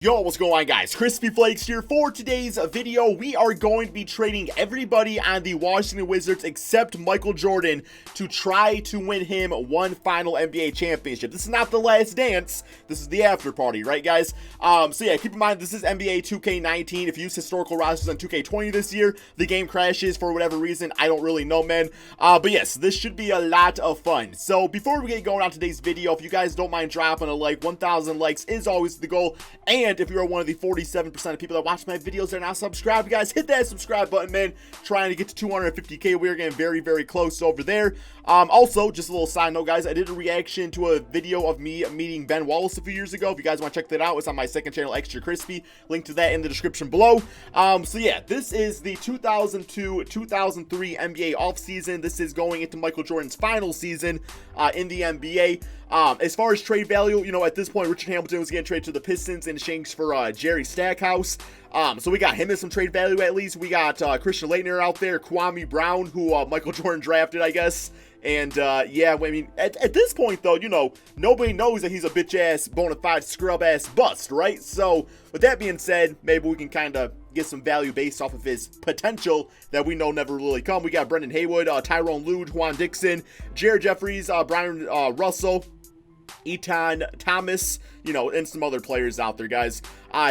Yo, what's going on, guys? Crispy Flakes here. For today's video, we are going to be trading everybody on the Washington Wizards except Michael Jordan to try to win him one final NBA championship. This is not the last dance. This is the after party, right, guys? So yeah, keep in mind, this is NBA 2K19. If you use historical rosters on 2K20 this year, the game crashes for whatever reason. I don't really know, man. But yes, this should be a lot of fun. So before we get going on today's video, if you guys don't mind dropping a like, 1,000 likes is always the goal. And if you are one of the 47% of people that watch my videos that are not subscribed, guys, hit that subscribe button, man. Trying to get to 250K. We are getting very, very close over there. Also, just a little side note, guys, I did a reaction to a video of me meeting Ben Wallace a few years ago. If you guys want to check that out, it's on my second channel, Extra Crispy. Link to that in the description below. So yeah, this is the 2002-2003 NBA offseason. This is going into Michael Jordan's final season in the NBA. As far as trade value, you know, at this point, Richard Hamilton was getting traded to the Pistons in exchange for Jerry Stackhouse. So we got him as some trade value at least. We got Christian Laettner out there, Kwame Brown, who Michael Jordan drafted, I guess. And yeah, I mean, at this point, though, you know, nobody knows that he's a bitch-ass, bona fide, scrub-ass bust, right? So with that being said, maybe we can kind of get some value based off of his potential that we know never really come. We got Brendan Haywood, Tyrone Lue, Juan Dixon, Jared Jeffries, Brian Russell, Etan Thomas, you know, and some other players out there, guys.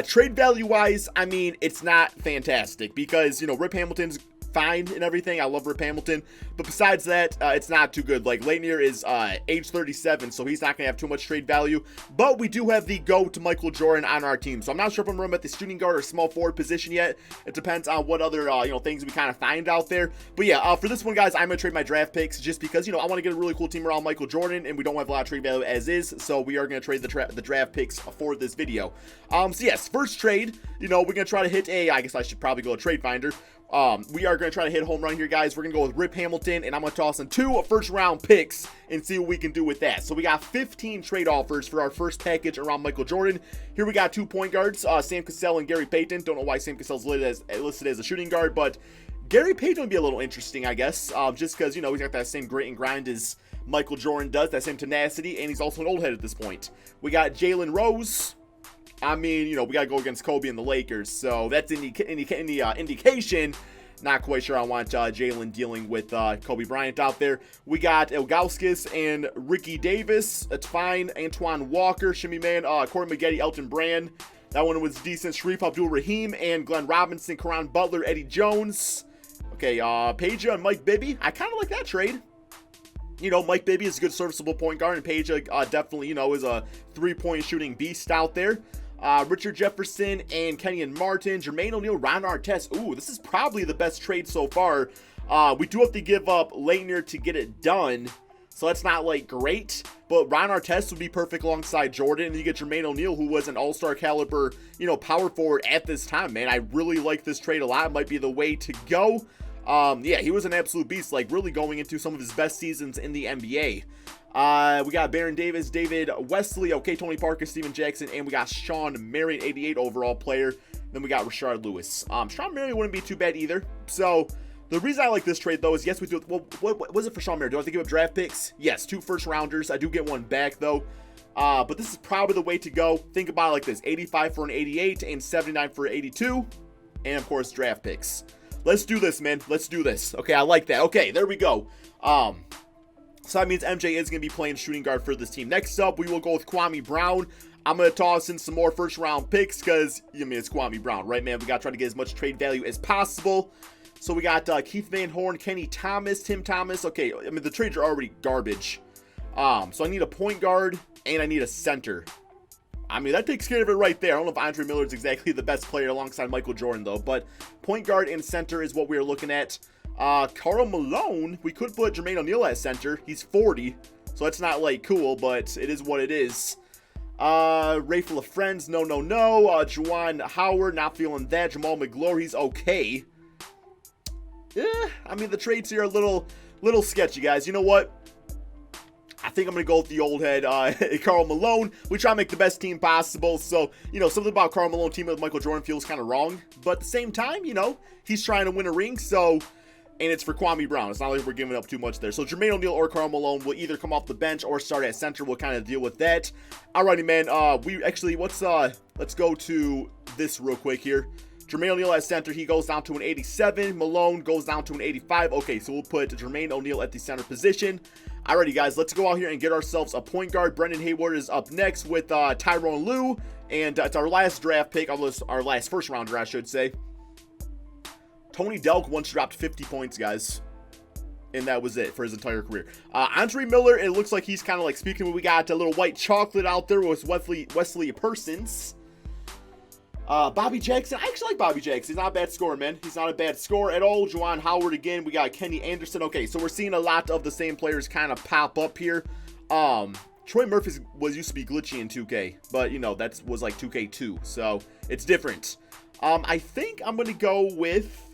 Trade value wise, I mean, it's not fantastic because, you know, Rip Hamilton's fine and everything. I love Rip Hamilton, but besides that, it's not too good. Like, Laettner is age 37, so he's not gonna have too much trade value, but we do have the GOAT Michael Jordan on our team, so I'm not sure if I'm running at the shooting guard or small forward position yet. It depends on what other you know, things we kind of find out there. But yeah, for this one, guys, I'm gonna trade my draft picks just because, you know, I want to get a really cool team around Michael Jordan, and we don't have a lot of trade value as is, so we are gonna trade the draft picks for this video. So yes, first trade, you know, we're gonna try to hit a, I guess I should probably go to Trade Finder. We are going to try to hit a home run here, guys. We're going to go with Rip Hamilton, and I'm going to toss in 2 first-round picks and see what we can do with that. So we got 15 trade offers for our first package around Michael Jordan. Here we got 2 point guards, Sam Cassell and Gary Payton. Don't know why Sam Cassell's listed as a shooting guard, but Gary Payton would be a little interesting, I guess, just because, you know, he's got that same grit and grind as Michael Jordan does, that same tenacity, and he's also an old head at this point. We got Jalen Rose. I mean, you know, we got to go against Kobe and the Lakers, so that's any indication. Not quite sure I want Jalen dealing with Kobe Bryant out there. We got Ilgauskas and Ricky Davis. That's fine. Antoine Walker, Shimmy Man, Corey Maggette, Elton Brand. That one was decent. Sharif Abdul-Rahim and Glenn Robinson, Caron Butler, Eddie Jones. Okay, Peja and Mike Bibby. I kind of like that trade. You know, Mike Bibby is a good serviceable point guard, and Peja definitely, you know, is a three-point shooting beast out there. Richard Jefferson and Kenyon Martin, Jermaine O'Neal, Ron Artest. Ooh, this is probably the best trade so far. We do have to give up Laettner to get it done, so that's not, like, great. But Ron Artest would be perfect alongside Jordan, and you get Jermaine O'Neal, who was an all-star caliber, you know, power forward at this time, man. I really like this trade a lot. It might be the way to go. Yeah, he was an absolute beast, like, really going into some of his best seasons in the NBA. We got Baron Davis, David Wesley, okay, Tony Parker, Steven Jackson, and we got Sean Marion, 88 overall player. Then we got Rashard Lewis. Sean Marion wouldn't be too bad either. So the reason I like this trade, though, is yes, we do. Well, what was it for Sean Marion? Do I have to give up draft picks? Yes, 2 first rounders. I do get one back, though. But this is probably the way to go. Think about it like this: 85 for an 88 and 79 for an 82, and of course draft picks. Let's do this, man. Let's do this. Okay, I like that. Okay, there we go. So that means MJ is going to be playing shooting guard for this team. Next up, we will go with Kwame Brown. I'm going to toss in some more first-round picks because, I mean, it's Kwame Brown, right, man? We got to try to get as much trade value as possible. So we got Keith Van Horn, Kenny Thomas, Tim Thomas. Okay, I mean, the trades are already garbage. So I need a point guard and I need a center. I mean, that takes care of it right there. I don't know if Andre Miller is exactly the best player alongside Michael Jordan, though. But point guard and center is what we are looking at. Karl Malone, we could put Jermaine O'Neal at center. He's 40, so that's not, like, cool, but it is what it is. Rafe LaFriends, no. Juwan Howard, not feeling that. Jamal McGlory, he's okay. I mean, the trades here are a little sketchy, guys. You know what? I think I'm going to go with the old head, Karl Malone. We try to make the best team possible. So, you know, something about Karl Malone teaming with Michael Jordan feels kind of wrong. But at the same time, you know, he's trying to win a ring. So, and it's for Kwame Brown. It's not like we're giving up too much there. So Jermaine O'Neal or Karl Malone will either come off the bench or start at center. We'll kind of deal with that. Alrighty, man. We actually, let's go to this real quick here. Jermaine O'Neal at center, he goes down to an 87. Malone goes down to an 85. Okay, so we'll put Jermaine O'Neal at the center position. Alrighty, guys, let's go out here and get ourselves a point guard. Brendan Hayward is up next with Tyronn Lue, and it's our last draft pick, our last first round draft, I should say. Tony Delk once dropped 50 points, guys, and that was it for his entire career. Andre Miller, it looks like he's kind of like, speaking, we got a little white chocolate out there with Wesley Persons. Bobby Jackson, I actually like Bobby Jackson. He's not a bad scorer, man. He's not a bad scorer at all. Juwan Howard again. We got Kenny Anderson. Okay, so we're seeing a lot of the same players kind of pop up here. Troy Murphy used to be glitchy in 2K, but, you know, that was like 2K2, so it's different. I think I'm going to go with,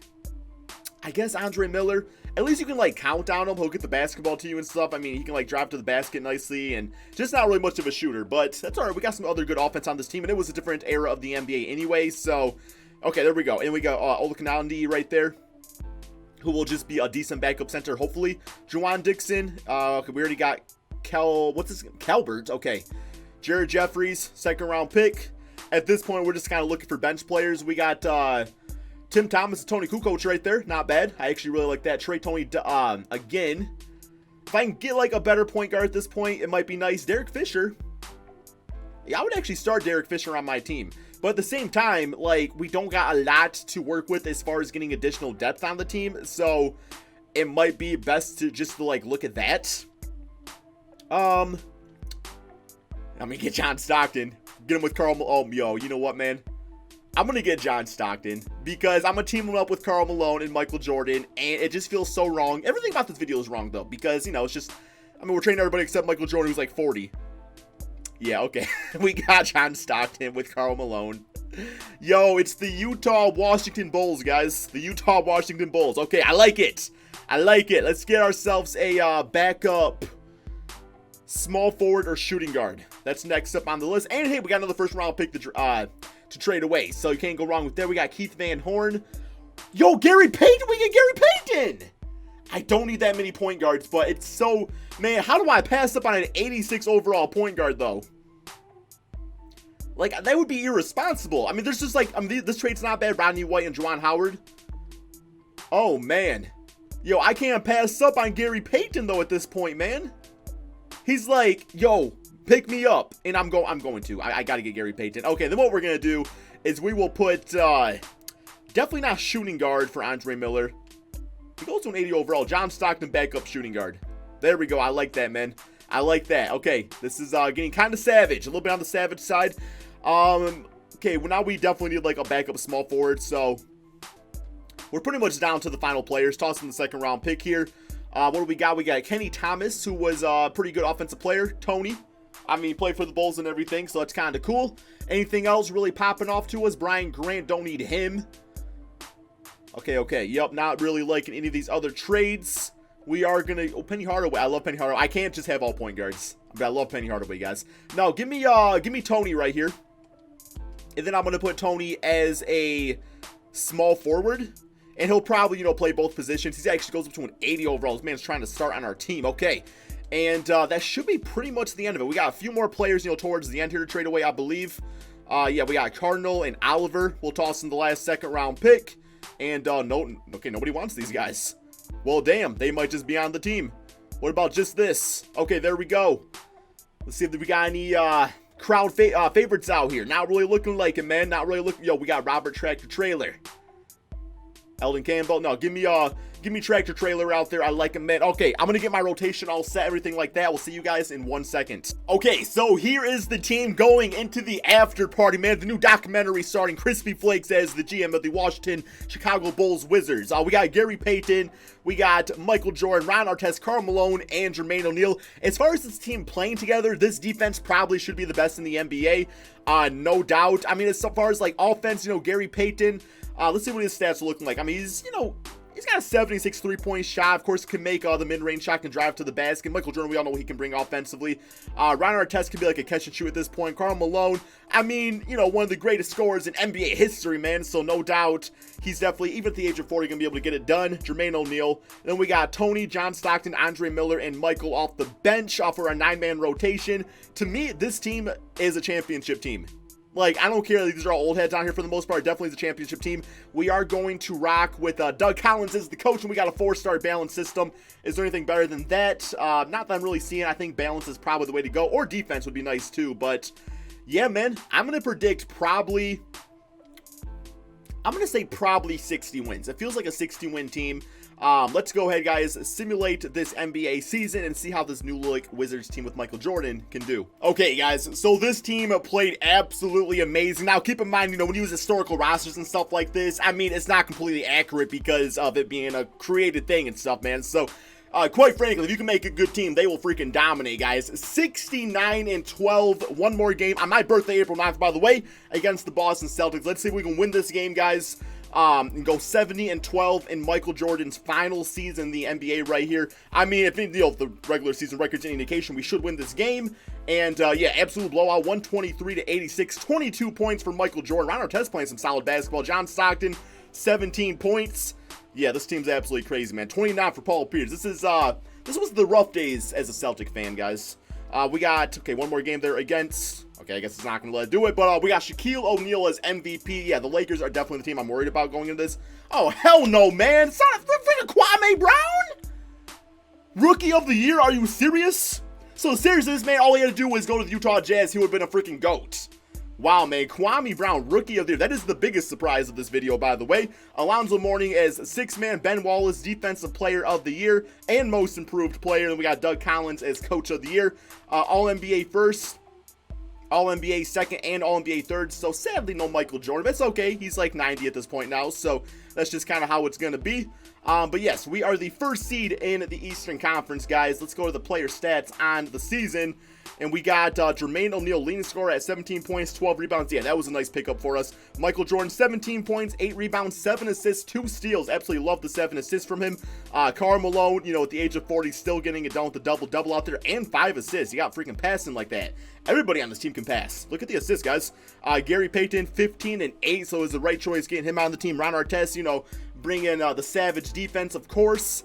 I guess, Andre Miller. At least you can, like, count on him. He'll get the basketball to you and stuff. I mean, he can, like, drive to the basket nicely, and just not really much of a shooter. But that's all right. We got some other good offense on this team, and it was a different era of the NBA anyway. So, okay, there we go. And we got Olukunandi right there, who will just be a decent backup center, hopefully. Juwan Dixon. Okay, we already got Calbert. Okay. Jared Jeffries, second-round pick. At this point, we're just kind of looking for bench players. We got Tim Thomas and Tony Kukoc right there. Not bad. I actually really like that trade. Tony, again, if I can get like a better point guard at this point, it might be nice. Derek Fisher. Yeah, I would actually start Derek Fisher on my team. But at the same time, like, we don't got a lot to work with as far as getting additional depth on the team. So it might be best to just like look at that. I'm gonna get John Stockton. Get him with Karl. Oh, yo, you know what, man? I'm going to get John Stockton because I'm going to team him up with Karl Malone and Michael Jordan, and it just feels so wrong. Everything about this video is wrong, though, because, you know, it's just, I mean, we're training everybody except Michael Jordan, who's like 40. Yeah, okay. We got John Stockton with Karl Malone. Yo, it's the Utah Washington Bulls, guys. The Utah Washington Bulls. Okay, I like it. I like it. Let's get ourselves a backup small forward or shooting guard. That's next up on the list. And, hey, we got another first-round pick to trade away, so you can't go wrong with that. We got Keith Van Horn. Yo, Gary Payton. We get Gary Payton. I don't need that many point guards, but it's so, man, how do I pass up on an 86 overall point guard, though? Like, that would be irresponsible. I mean, there's just like, this trade's not bad. Rodney White and Juwan Howard. Oh, man. Yo, I can't pass up on Gary Payton, though, at this point, man. He's like, yo, pick me up, and I'm going to. I got to get Gary Payton. Okay, then what we're going to do is we will put, definitely not shooting guard for Andre Miller. He goes to an 80 overall. John Stockton, backup shooting guard. There we go. I like that, man. I like that. Okay, this is getting kind of savage. A little bit on the savage side. Okay, well, now we definitely need, like, a backup small forward, so we're pretty much down to the final players. Tossing the second round pick here. What do we got? We got Kenny Thomas, who was a pretty good offensive player. Tony. I mean, he played for the Bulls and everything, so that's kind of cool. Anything else really popping off to us? Brian Grant, don't need him. Okay. Yep, not really liking any of these other trades. We are going to... Oh, Penny Hardaway. I love Penny Hardaway. I can't just have all point guards. But I love Penny Hardaway, guys. No, give me Tony right here. And then I'm going to put Tony as a small forward. And he'll probably, you know, play both positions. He actually goes up to an 80 overall. This man's trying to start on our team. Okay. And that should be pretty much the end of it. We got a few more players, you know, towards the end here to trade away, I believe. Yeah, we got Cardinal and Oliver. We'll toss in the last second round pick. And, okay, nobody wants these guys. Well, damn, they might just be on the team. What about just this? Okay, there we go. Let's see if we got any crowd favorites out here. Not really looking like it, man. Not really looking. Yo, we got Robert Tractor Trailer. Eldon Campbell. No, give me Tractor Trailer out there. I like him, man. Okay, I'm gonna get my rotation all set, everything like that. We'll see you guys in 1 second. Okay, so here is the team going into the after party, man. The new documentary starting Crispy Flakes as the GM of the Washington Chicago Bulls Wizards. We got Gary Payton, we got Michael Jordan, Ron Artest, Karl Malone, and Jermaine O'Neal. As far as this team playing together, this defense probably should be the best in the NBA. No doubt. I mean, as far as like offense, you know, Gary Payton, let's see what his stats are looking like. I mean, he's, you know, He's got a 76 3-point shot. Of course, can make the mid-range shot, can drive to the basket. Michael Jordan, we all know what he can bring offensively. Ron Artest can be like a catch and shoot at this point. Karl Malone, I mean, you know, one of the greatest scorers in NBA history, man. So no doubt he's definitely, even at the age of 40, going to be able to get it done. Jermaine O'Neal. Then we got Tony, John Stockton, Andre Miller, and Michael off the bench for a 9-man rotation. To me, this team is a championship team. Like, I don't care. These are all old heads on here for the most part. Definitely the championship team. We are going to rock with Doug Collins as the coach, and we got a 4-star balance system. Is there anything better than that? Not that I'm really seeing. I think balance is probably the way to go, or defense would be nice too. But yeah, man, I'm going to predict probably, I'm going to say probably 60 wins. It feels like a 60-win team. Let's go ahead, guys, simulate this NBA season and see how this new look Wizards team with Michael Jordan can do. Okay, guys, so this team played absolutely amazing. Now, keep in mind, you know, when you use historical rosters and stuff like this, I mean, it's not completely accurate because of it being a created thing and stuff, man. So, quite frankly, if you can make a good team, they will freaking dominate, guys. 69-12, one more game on my birthday, April 9th, by the way, against the Boston Celtics. Let's see if we can win this game, guys. And go 70-12 in Michael Jordan's final season in the NBA right here. I mean, if the regular season record's any indication, we should win this game. And yeah, absolute blowout, 123-86, 22 points for Michael Jordan. Ron Artest playing some solid basketball. John Stockton, 17 points. Yeah, this team's absolutely crazy, man. 29 for Paul Pierce. This was the rough days as a Celtic fan, guys. We got, okay, one more game there against, okay, I guess it's not going to let it do it, but we got Shaquille O'Neal as MVP. Yeah, the Lakers are definitely the team I'm worried about going into this. Oh, hell no, man. Son of freaking Kwame Brown? Rookie of the year? Are you serious? So, seriously, this man, all he had to do was go to the Utah Jazz. He would have been a freaking GOAT. Wow, man. Kwame Brown, Rookie of the Year. That is the biggest surprise of this video, by the way. Alonzo Mourning as 6-man. Ben Wallace, Defensive Player of the Year and Most Improved Player. And we got Doug Collins as Coach of the Year. All-NBA first, All-NBA second, and All-NBA third. So, sadly, no Michael Jordan. But it's okay. He's like 90 at this point now. So, that's just kind of how it's going to be. But yes, we are the first seed in the Eastern Conference, guys. Let's go to the player stats on the season. And we got Jermaine O'Neal, leading scorer at 17 points, 12 rebounds. Yeah, that was a nice pickup for us. Michael Jordan, 17 points, 8 rebounds, 7 assists, 2 steals. Absolutely love the 7 assists from him. Karl Malone, you know, at the age of 40, still getting it done with the double-double out there. And 5 assists. You got freaking passing like that. Everybody on this team can pass. Look at the assists, guys. Gary Payton, 15 and 8. So it was the right choice getting him on the team. Ron Artest, you know, bringing the savage defense, of course.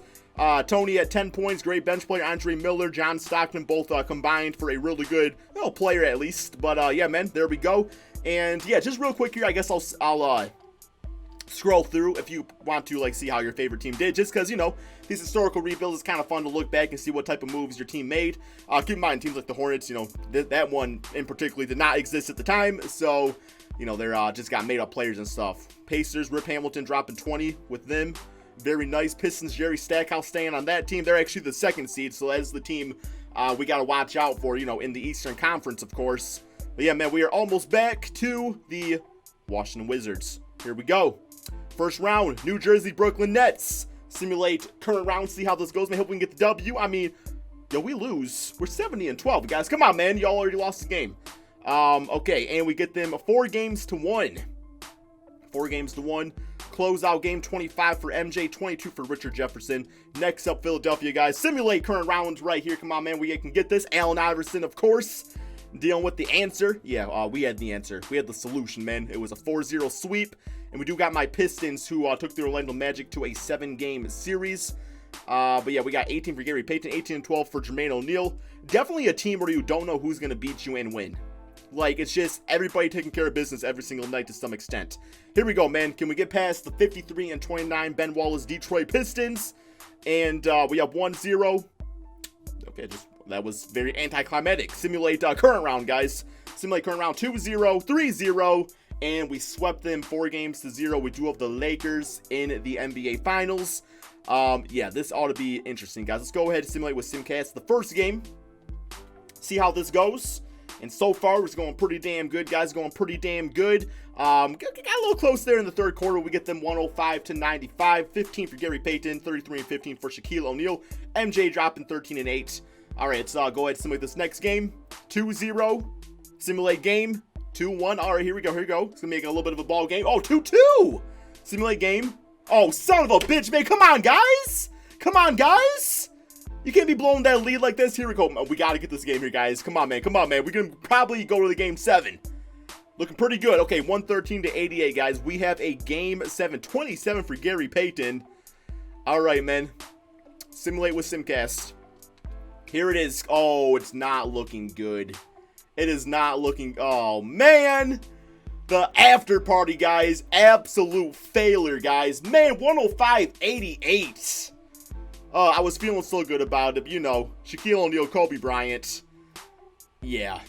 Tony at 10 points, great bench player. Andre Miller, John Stockton, both combined for a really good player at least. But yeah, man, there we go. And yeah, just real quick here, I guess I'll scroll through if you want to like see how your favorite team did, just because, you know, these historical rebuilds is kind of fun to look back and see what type of moves your team made. Keep in mind, teams like the Hornets, you know, that one in particular did not exist at the time, so you know, they're just got made up players and stuff. Pacers, Rip Hamilton dropping 20 with them. Very nice. Pistons, Jerry Stackhouse staying on that team. They're actually the 2nd seed, so that's the team we got to watch out for, you know, in the Eastern Conference, of course. But yeah, man, we are almost back to the Washington Wizards. Here we go. First round, New Jersey, Brooklyn Nets. Simulate current round, see how this goes. Man, hope we can get the W. I mean, yo, we lose. We're 70-12, guys. Come on, man. Y'all already lost the game. Okay, and we get them 4 games to 1. 4 games to 1. Closeout game, 25 for MJ, 22 for Richard Jefferson. Next up, Philadelphia, guys. Simulate current rounds right here. Come on, man. We can get this. Allen Iverson, of course, dealing with the answer. Yeah, we had the answer. We had the solution, man. It was a 4-0 sweep. And we do got my Pistons, who took the Orlando Magic to a 7-game series. But yeah, we got 18 for Gary Payton, 18 and 12 for Jermaine O'Neal. Definitely a team where you don't know who's going to beat you and win. Like, it's just everybody taking care of business every single night to some extent. Here we go, man. Can we get past the 53-29 Ben Wallace Detroit Pistons? And we have 1-0. Okay, that was very anticlimactic. Simulate current round, guys. Simulate current round, 2-0, 3-0. And we swept them 4 games to 0. We do have the Lakers in the NBA Finals. Yeah, this ought to be interesting, guys. Let's go ahead and simulate with SimCast the first game. See how this goes. And so far, it's going pretty damn good, guys. Going pretty damn good. Got a little close there in the third quarter. We get them 105-95. 15 for Gary Payton. 33 and 15 for Shaquille O'Neal. MJ dropping 13 and 8. All right, let's go ahead and simulate this next game. 2-0. Simulate game. 2-1. All right, here we go. Here we go. It's going to make a little bit of a ball game. Oh, 2-2. Simulate game. Oh, son of a bitch, man. Come on, guys. Come on, guys. You can't be blowing that lead like this. Here we go. We got to get this game here, guys. Come on, man. Come on, man. We can probably go to the game 7. Looking pretty good. Okay, 113 to 88, guys. We have a game 7. 27 for Gary Payton. All right, man. Simulate with Simcast. Here it is. Oh, it's not looking good. It is not looking... Oh, man. The after party, guys. Absolute failure, guys. Man, 105-88. I was feeling so good about it. You know, Shaquille O'Neal, Kobe Bryant. Yeah.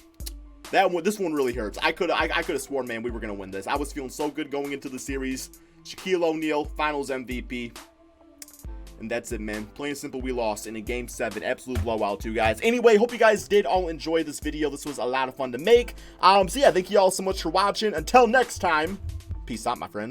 This one really hurts. I could have sworn, man, we were going to win this. I was feeling so good going into the series. Shaquille O'Neal, finals MVP. And that's it, man. Plain and simple, we lost in a game 7. Absolute blowout, too, guys. Anyway, hope you guys did all enjoy this video. This was a lot of fun to make. So, yeah, thank you all so much for watching. Until next time, peace out, my friends.